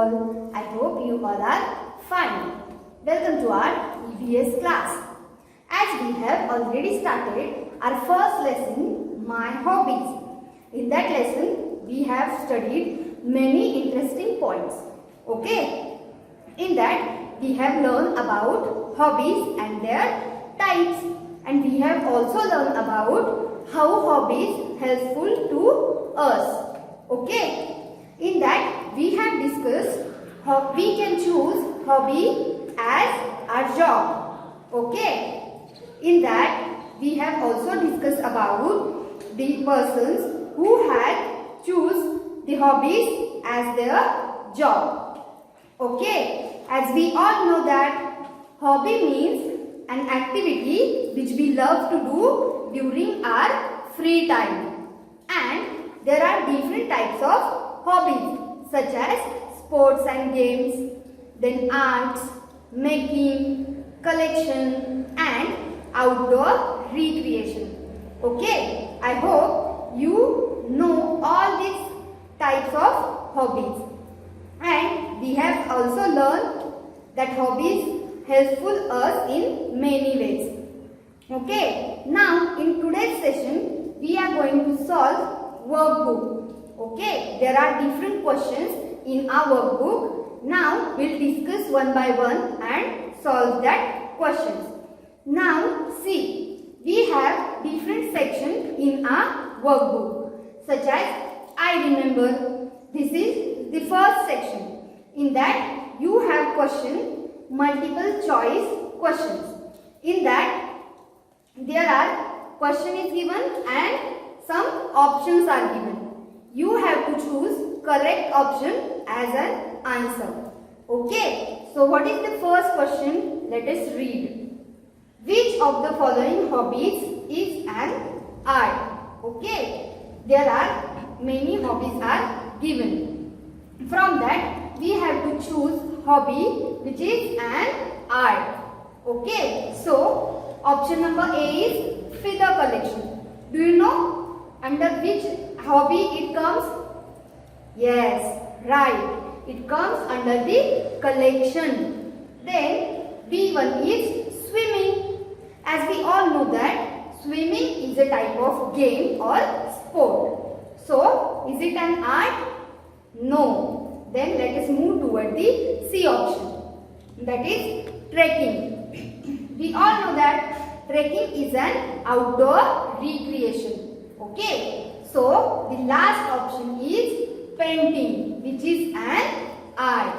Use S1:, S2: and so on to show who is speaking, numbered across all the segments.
S1: all. I hope you all are fine. Welcome to our EVS class. As we have already started our first lesson, My Hobbies. In that lesson, we have studied many interesting points. Okay? In that, we have learned about hobbies and their types. And we have also learned about how hobbies helpful to us. Okay? In that, we have discussed how we can choose hobby as our job. Okay? In that, we have also discussed about the persons who had choose the hobbies as their job. Okay? As we all know that hobby means an activity which we love to do during our free time. And there are different types of hobbies such as sports and games, then arts, making, collection and outdoor recreation. Okay, I hope you know all these types of hobbies. And we have also learned that hobbies helpful us in many ways. Okay, now in today's session we are going to solve workbook. Okay, there are different questions in our workbook. Now we'll discuss one by one and solve that questions. Now see, we have different sections in our workbook such as I remember. This is the first section. In that you have question, multiple choice questions. In that there are question is given and some options are given. You have to choose correct option as an answer. Okay. So what is the first question? Let us read. Which of the following hobbies is an art? Okay. There are many hobbies are given. From that we have to choose hobby which is an art. Okay. So option number A is feather collection. Do you know under which hobby it comes? Yes, right. It comes under the collection. Then B1 is swimming. As we all know that swimming is a type of game or sport. So, is it an art? No. Then let us move toward the C option. That is trekking. We all know that trekking is an outdoor recreation. Okay. So, the last option is painting, which is an art.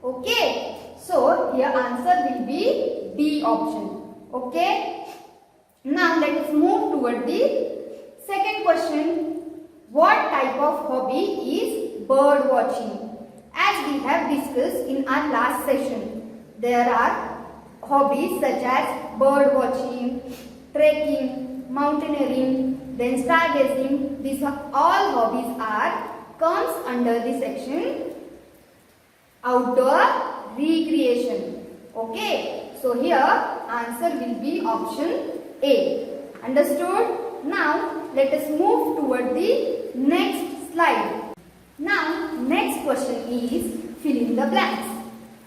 S1: Okay. So, here answer will be B option. Okay. Now, let us move toward the second question. What type of hobby is bird watching? As we have discussed in our last session, there are hobbies such as bird watching, trekking, mountaineering, then stargazing. These are all hobbies comes under the section outdoor recreation. Okay. So here answer will be option A. Understood? Now let us move toward the next slide. Now next question is fill in the blanks.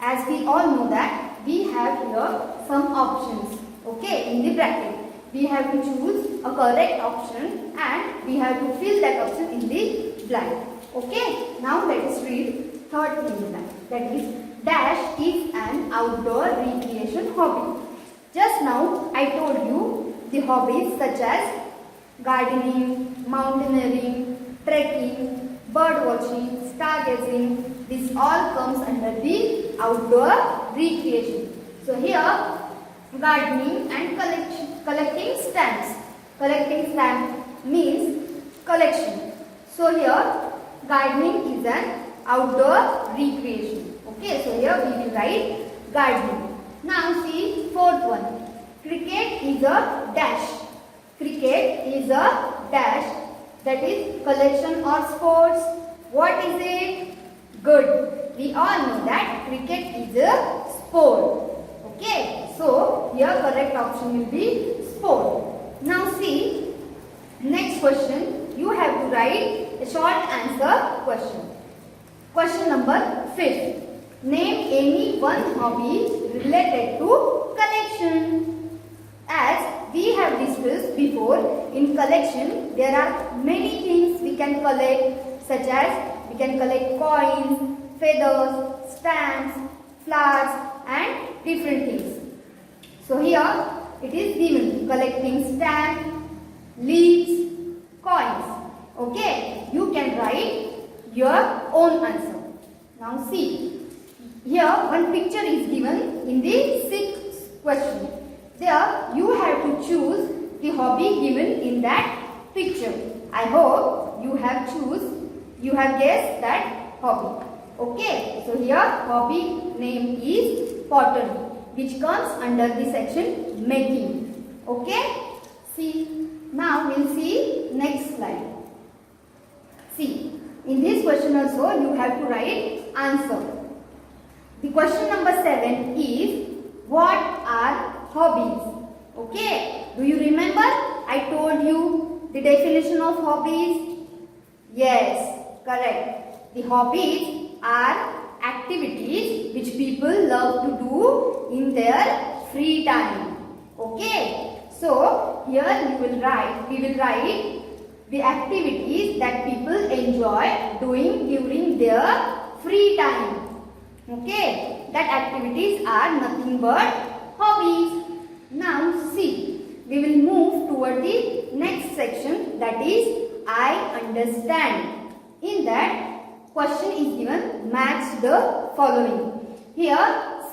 S1: As we all know that we have here some options. Okay, in the bracket. We have to choose a correct option and we have to fill that option in the blank. Okay, now let us read third in the blank. That is dash is an outdoor recreation hobby. Just now I told you the hobbies such as gardening, mountaineering, trekking, bird watching, stargazing. This all comes under the outdoor recreation. So here gardening and collecting stamps. Collecting stamp means collection. So here gardening is an outdoor recreation. Okay, so here we will write gardening. Now see fourth one. Cricket is a dash. Cricket is a dash. That is collection or sports. What is it? Good. We all know that cricket is a sport. Okay, so here correct option will be sport. Now see, next question, you have to write a short answer question. Question number 5. Name any one hobby related to collection. As we have discussed before, in collection there are many things we can collect, such as we can collect coins, feathers, stamps, flowers and different things. So here it is given collecting stamps, leaves, coins. Okay, you can write your own answer. Now see, here one picture is given in the 6th question. There you have to choose the hobby given in that picture. I hope you have guessed that hobby. Okay, so here hobby name is pottery, which comes under the section making. Okay, see, now we'll see next slide. See, in this question also you have to write answer. The question number 7 is, what are hobbies? Okay, do you remember I told you the definition of hobbies? Yes, correct. The hobbies are activities which people love to do in their free time. Okay, so here we will write the activities that people enjoy doing during their free time. Okay, that activities are nothing but hobbies. Now see, we will move toward the next section, that is I understand. In that, question is given, match the following. Here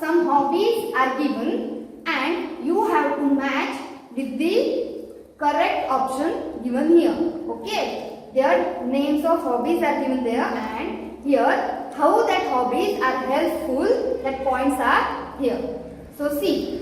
S1: some hobbies are given and you have to match with the correct option given here. Okay, their names of hobbies are given there, and here how that hobbies are helpful, that points are here. So see,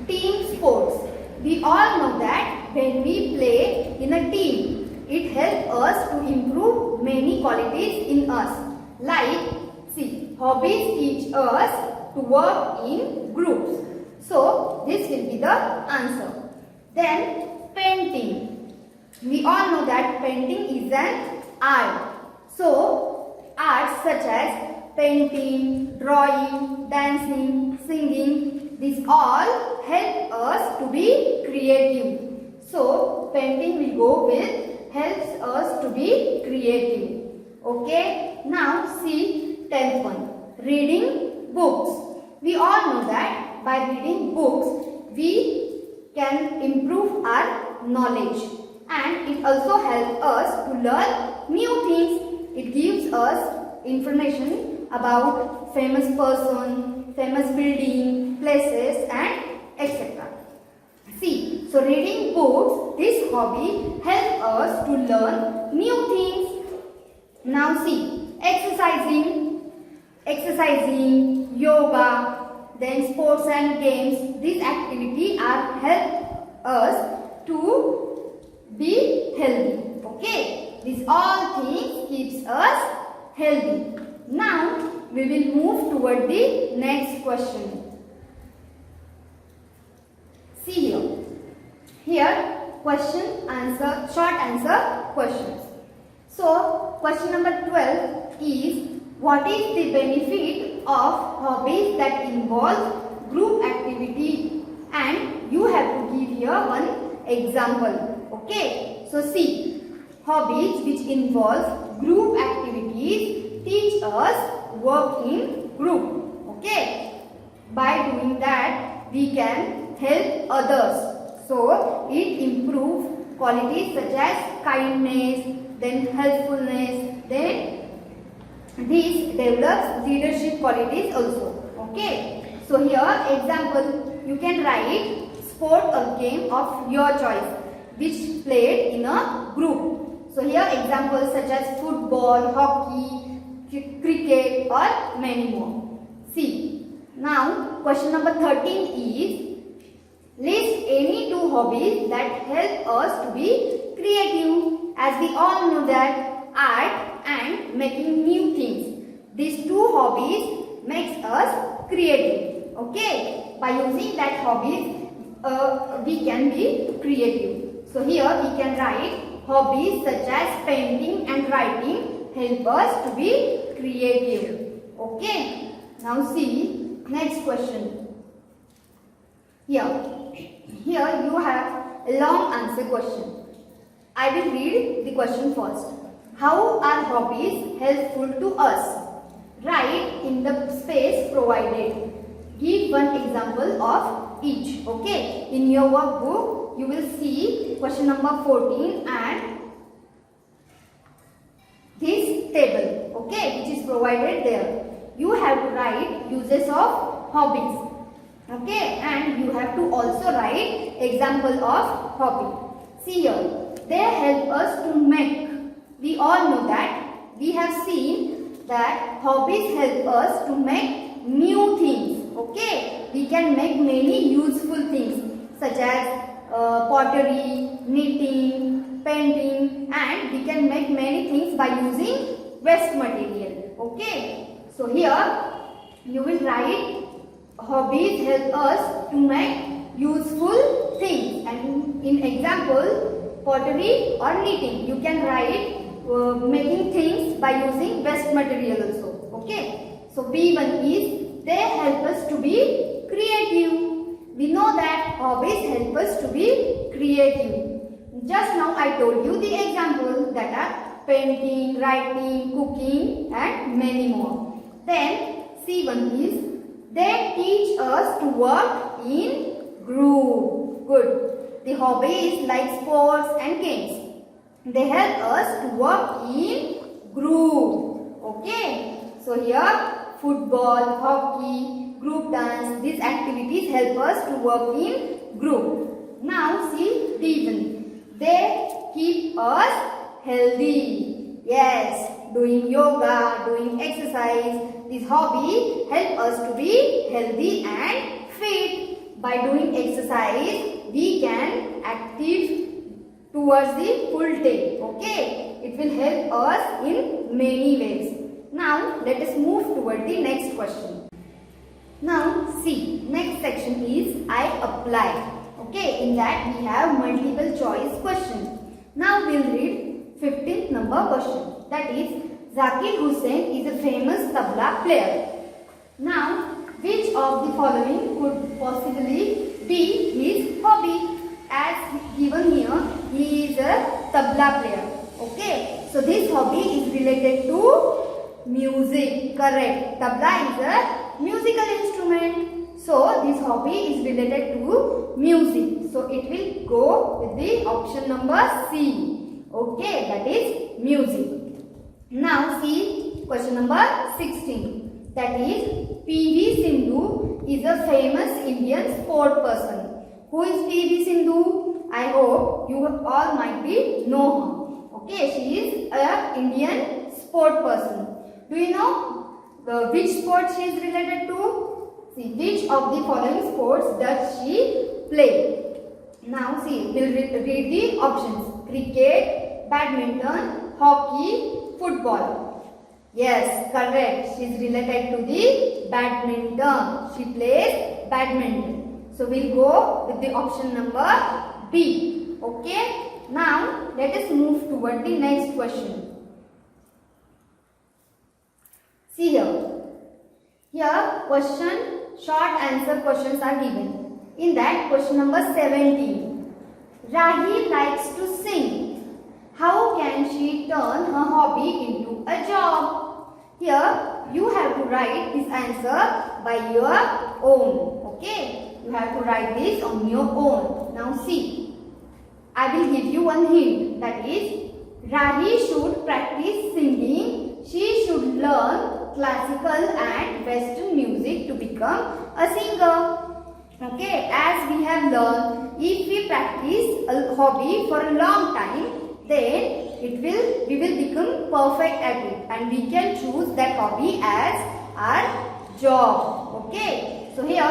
S1: team sports. We all know that when we play in a team, it helps us to improve many qualities in us. Like, see, hobbies teach us to work in groups. So this will be the answer. Then painting. We all know that painting is an art. So arts such as painting, drawing, dancing, singing, these all help us to be creative. So painting will go with helps us to be creative. Okay, now see 10th one, reading books. We all know that by reading books we can improve our knowledge, and it also helps us to learn new things. It gives us information about famous person, famous building, places and etc. See, so reading books, this hobby helps us to learn new things. Now see, exercising, yoga, then sports and games, these activities are help us to be healthy. Okay, these all things keeps us healthy. Now we will move toward the next question. See here. Here question answer, short answer questions. So question number 12 is, what is the benefit of hobbies that involve group activity? And you have to give here one example. Okay, so see, hobbies which involve group activities teach us work in group. Okay, by doing that we can help others. So it improves qualities such as kindness, then helpfulness, then this develops leadership qualities also. Okay, so here example, you can write sport or game of your choice which played in a group. So here examples such as football, hockey, cricket or many more. See, now question number 13 is, list any two hobbies that help us to be creative. As we all know that art and making new things, these two hobbies makes us creative. Okay, by using that hobbies we can be creative. So here we can write hobbies such as painting and writing help us to be creative. Okay. Now see next question. Here you have a long answer question. I will read the question first. How are hobbies helpful to us? Write in the space provided. Give one example of each. Okay. In your workbook, you will see question number 14 and this table. Okay, which is provided there. You have to write uses of hobbies. Okay, and you have to also write example of hobby. See here, they help us to make. We all know that. We have seen that hobbies help us to make new things. Okay, we can make many useful things such as pottery, knitting, painting, and we can make many things by using waste material. Okay, so here you will write hobbies help us to make useful things, and in example pottery or knitting you can write making things by using waste material also. Okay, so B1 is they help us to be creative. We know that hobbies help us to be creative. Just now I told you the examples that are painting, writing, cooking and many more. Then C1 is they teach us to work in group. Good. The hobbies like sports and games, they help us to work in group. Okay. So here football, hockey, group dance, these activities help us to work in group. Now see D1. They keep us healthy. Yes, doing yoga, doing exercise. This hobby help us to be healthy and fit. By doing exercise, we can active towards the full day. Okay, it will help us in many ways. Now let us move toward the next question. Now see, next section is I apply. Okay, in that we have multiple choice question. Now we will read 15th number question. That is Zakir Hussain is a famous tabla player. Now which of the following could possibly be his hobby? As given here, he is a tabla player. Okay, so this hobby is related to music. Correct. Tabla is a musical instrument. So this hobby is related to music. So it will go with the option number C. Okay, that is music. Now see question number 16. That is PV Sindhu is a famous Indian sport person. Who is PV Sindhu? I hope you all might be know her. Okay, she is a Indian sport person. Do you know which sport she is related to? See, which of the following sports does she play? Now see, we'll read the options. Cricket, badminton, hockey, football. Yes, correct. She is related to the badminton. She plays badminton. So we'll go with the option number B. Okay. Now let us move toward the next question. See here. Here question, short answer questions are given. In that question number 17. Rahi likes to sing. How can she turn her hobby into a job? Here you have to write this answer by your own. Okay. You have to write this on your own. Now see, I will give you one hint. That is, Rahi should practice singing. She should learn classical and western music to become a singer. Okay, as we have learned, if we practice a hobby for a long time, then we will become perfect at it and we can choose that hobby as our job. Okay, so here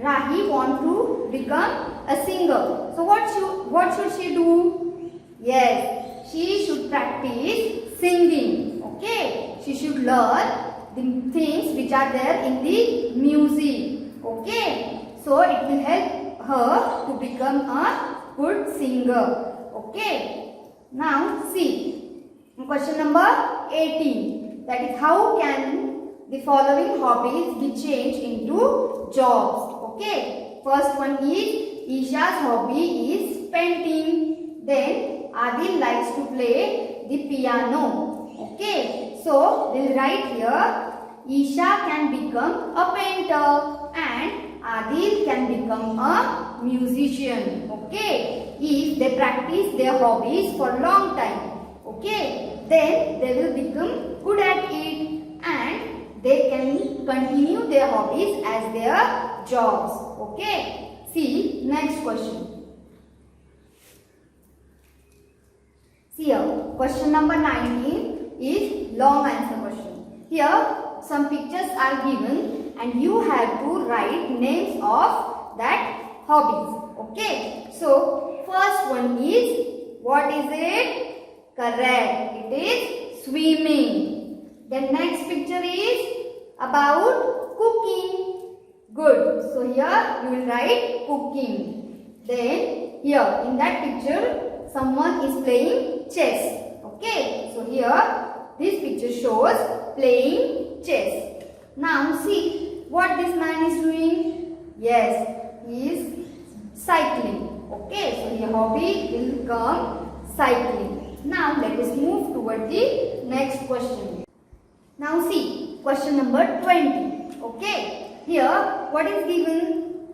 S1: Rahi want to become a singer. So what should she do? Yes, she should practice singing. Okay, she should learn the things which are there in the music. Okay, so it will help her to become a good singer. Okay, now see question number 18. that is how can the following hobbies be changed into jobs. Okay, first one is Isha's hobby is painting. Then Adil likes to play the piano. Okay, so we'll write here Isha can become a painter and Adil can become a musician. Okay, if they practice their hobbies for a long time. Okay, then they will become good at it and they can continue their hobbies as their jobs. Okay. See next question. See here, question number 19 is long answer question. Here some pictures are given and you have to write names of that hobbies. Okay. So first one is, what is it? Correct. It is swimming. The next picture is about cooking. Good. So here you will write cooking. Then here in that picture someone is playing chess. Okay. So here this picture shows playing chess. Now see what this man is doing. Yes, he is cycling. Okay. So your hobby will come cycling. Now let us move toward the next question. Now see question number 20. Okay. Here, what is given?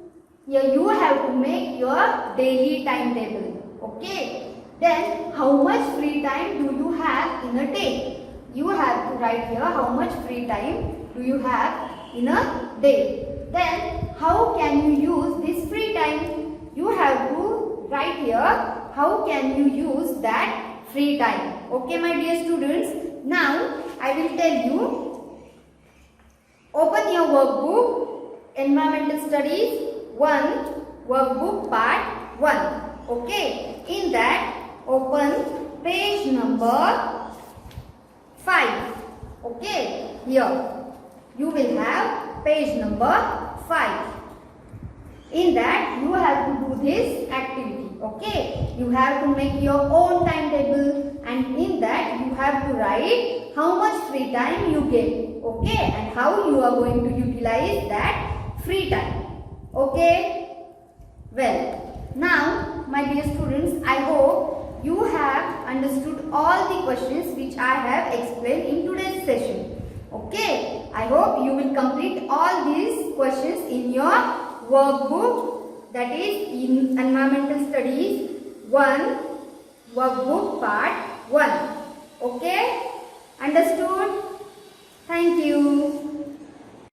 S1: Here you have to make your daily timetable. Okay. Then, how much free time do you have in a day? You have to write here how much free time do you have in a day. Then, how can you use this free time? You have to write here how can you use that free time. Okay, my dear students. Now, I will tell you. Open your workbook, Environmental Studies 1, workbook part 1. Okay, in that open page number 5. Okay, here you will have page number 5. In that you have to do this activity. Okay, you have to make your own timetable and in that you have to write how much free time you get. Okay, and how you are going to utilize that free time. Okay, well, now my dear students, I hope you have understood all the questions which I have explained in today's session. Okay, I hope you will complete all these questions in your workbook, that is in Environmental Studies 1, workbook part 1. Okay, understood? Thank you.